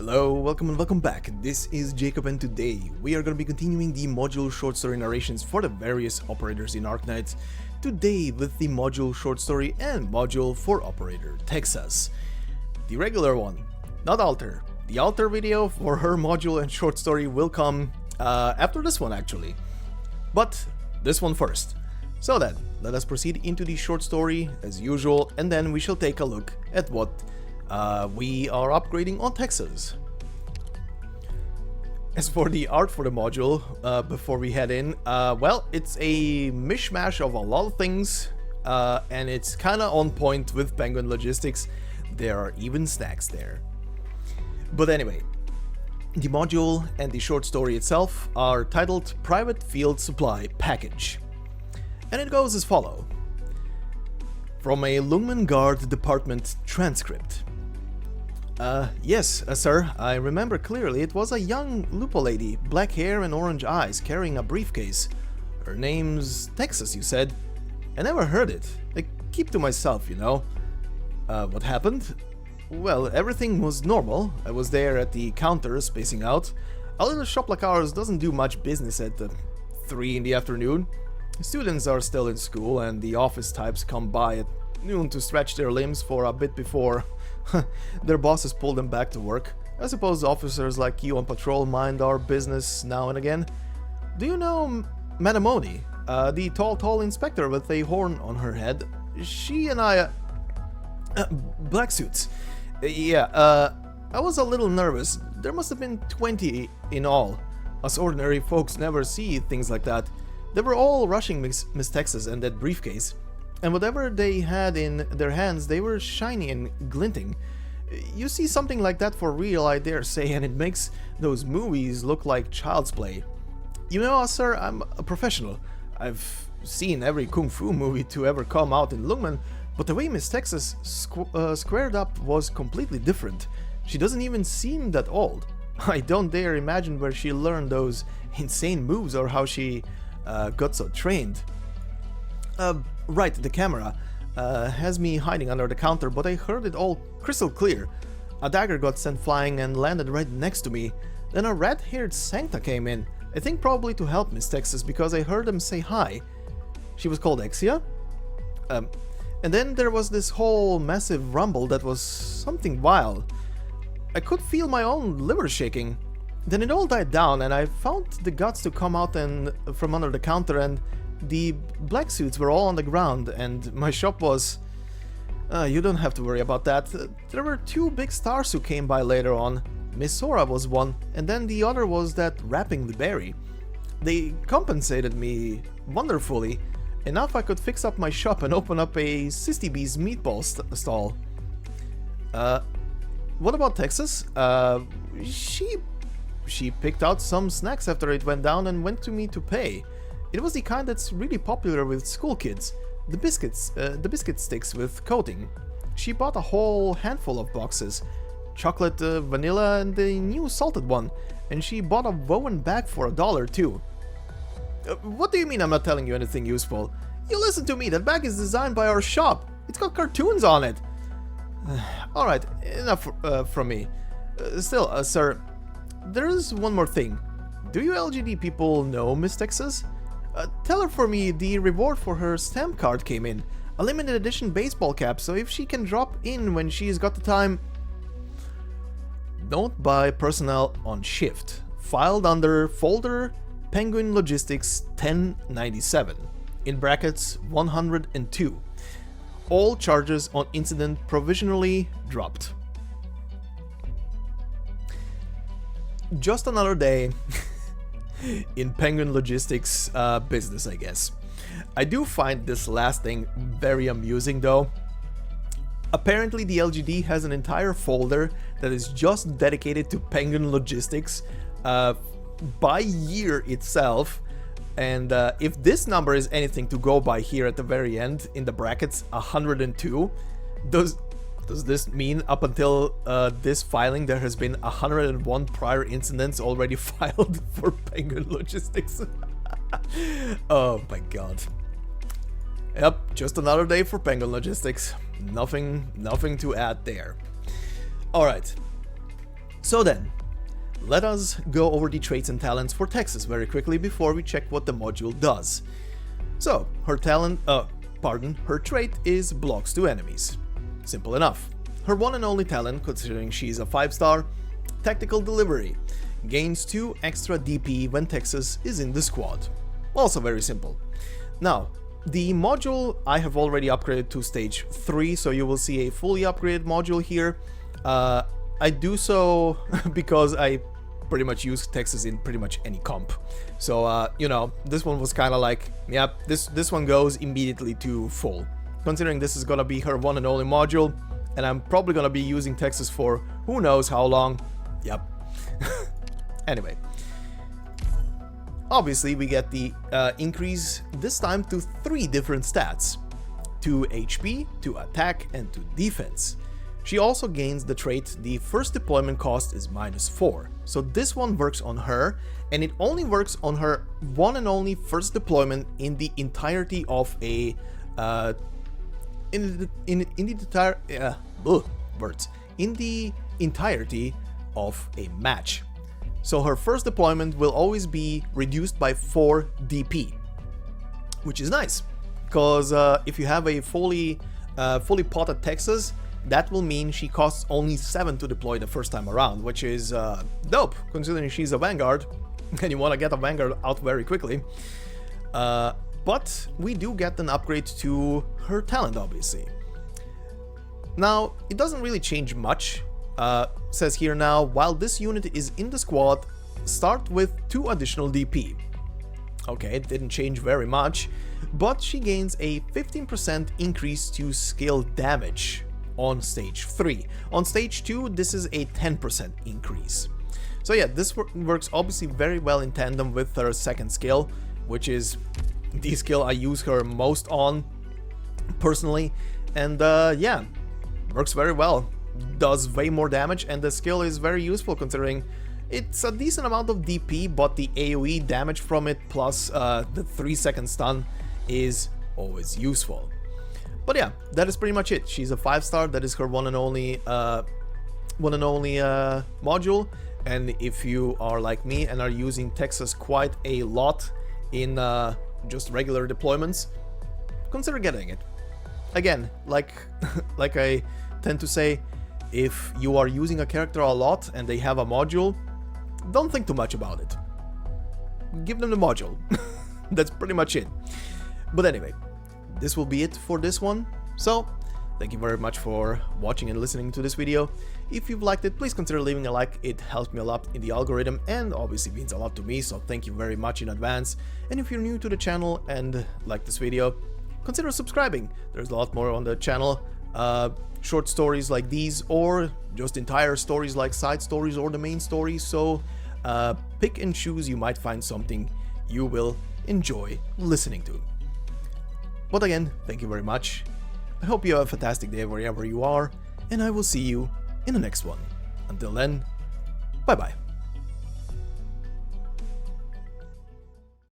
Hello, welcome and welcome back. This is Jacob and today we are going to be continuing the module short story narrations for the various operators in Arknight. Today with the module short story and module for operator Texas. The regular one, not Alter. The Alter video for her module and short story will come after this one actually. But this one first. So then, let us proceed into the short story as usual, and then we shall take a look at what we are upgrading on Texas. As for the art for the module, before we head in, well, it's a mishmash of a lot of things, and it's kinda on point with Penguin Logistics. There are even snacks there. But anyway, the module and the short story itself are titled Private Field Supply Package. And it goes as follows. From a Lungmen Guard Department transcript. Yes, sir, I remember clearly. It was a young Lupo lady, black hair and orange eyes, carrying a briefcase. Her name's Texas, you said? I never heard it. I keep to myself, you know. What happened? Well, everything was normal. I was there at the counter, spacing out. A little shop like ours doesn't do much business at 3 in the afternoon. Students are still in school, and the office types come by at noon to stretch their limbs for a bit before their bosses pull them back to work. I suppose officers like you on patrol mind our business now and again. Do you know Madam Oni, the tall inspector with a horn on her head? She and I... black suits. Yeah, I was a little nervous. There must have been 20 in all. Us ordinary folks never see things like that. They were all rushing Miss Texas and that briefcase, and whatever they had in their hands, they were shiny and glinting. You see something like that for real, I dare say, and it makes those movies look like child's play. You know, sir, I'm a professional. I've seen every kung fu movie to ever come out in Lungmen, but the way Miss Texas squared up was completely different. She doesn't even seem that old. I don't dare imagine where she learned those insane moves or how she got so trained. Right, the camera has me hiding under the counter, but I heard it all crystal clear. A dagger got sent flying and landed right next to me. Then a red-haired Sancta came in, I think probably to help Miss Texas because I heard them say hi. She was called Exia? And then there was this whole massive rumble that was something wild. I could feel my own liver shaking. Then it all died down, and I found the guts to come out and from under the counter, and the black suits were all on the ground, and my shop was... you don't have to worry about that. There were 2 big stars who came by later on. Miss Sora was one, and then the other was that rapping the berry. They compensated me wonderfully. Enough I could fix up my shop and open up a Sisty Bee's meatball stall. What about Texas? She picked out some snacks after it went down and went to me to pay. It was the kind that's really popular with school kids. The biscuit sticks with coating. She bought a whole handful of boxes. Chocolate, vanilla, and the new salted one. And she bought a woven bag for $1 too. What do you mean I'm not telling you anything useful? You listen to me, that bag is designed by our shop. It's got cartoons on it. Alright, enough from me. Still, sir, there's one more thing. Do you LGD people know Miss Texas? Tell her for me the reward for her stamp card came in. A limited edition baseball cap, so if she can drop in when she's got the time... Note by personnel on shift. Filed under folder Penguin Logistics 1097. In brackets 102. All charges on incident provisionally dropped. Just another day in Penguin Logistics business, I guess. I do find this last thing very amusing though. Apparently the LGD has an entire folder that is just dedicated to Penguin Logistics by year itself, and if this number is anything to go by here at the very end in the brackets 102, does this mean up until this filing there has been 101 prior incidents already filed for Penguin Logistics? Oh my god. Yep, just another day for Penguin Logistics. Nothing to add there. Alright. So then, let us go over the traits and talents for Texas very quickly before we check what the module does. So, her trait is blocks to enemies. Simple enough. Her one and only talent, considering she's a 5-star, tactical delivery, gains 2 extra DP when Texas is in the squad. Also very simple. Now, the module I have already upgraded to stage 3, so you will see a fully upgraded module here. I do so because I pretty much use Texas in pretty much any comp. So, you know, this one was kind of like, yep, this one goes immediately to full. Considering this is gonna be her one and only module, and I'm probably gonna be using Texas for who knows how long. Yep. Anyway. Obviously, we get the increase this time to 3 different stats. To HP, to attack, and to defense. She also gains the trait the first deployment cost is -4. So this one works on her, and it only works on her one and only first deployment in the entirety of a in the entirety of a match. So her first deployment will always be reduced by 4 DP, which is nice, because if you have a fully potted Texas, that will mean she costs only 7 to deploy the first time around, which is dope, considering she's a Vanguard, and you want to get a Vanguard out very quickly. But we do get an upgrade to her talent, obviously. Now, it doesn't really change much. Says here now, while this unit is in the squad, start with 2 additional DP. Okay, it didn't change very much, but she gains a 15% increase to skill damage on stage 3. On stage 2, this is a 10% increase. So yeah, this works obviously very well in tandem with her second skill, which is the skill I use her most on personally, and yeah, works very well. Does way more damage, and the skill is very useful considering it's a decent amount of DP, but the AoE damage from it plus the 3-second stun is always useful. But yeah, that is pretty much it. She's a 5-star. That is her one and only module. And if you are like me and are using Texas quite a lot in just regular deployments, consider getting it. Again, like I tend to say, if you are using a character a lot and they have a module, don't think too much about it. Give them the module. That's pretty much it. But anyway, this will be it for this one. So, thank you very much for watching and listening to this video. If you've liked it, please consider leaving a like. It helps me a lot in the algorithm and obviously means a lot to me, so thank you very much in advance. And if you're new to the channel and like this video, consider subscribing. There's a lot more on the channel. Short stories like these, or just entire stories like side stories or the main story, so pick and choose. You might find something you will enjoy listening to. But again, thank you very much. I hope you have a fantastic day wherever you are, and I will see you in the next one. Until then, bye bye.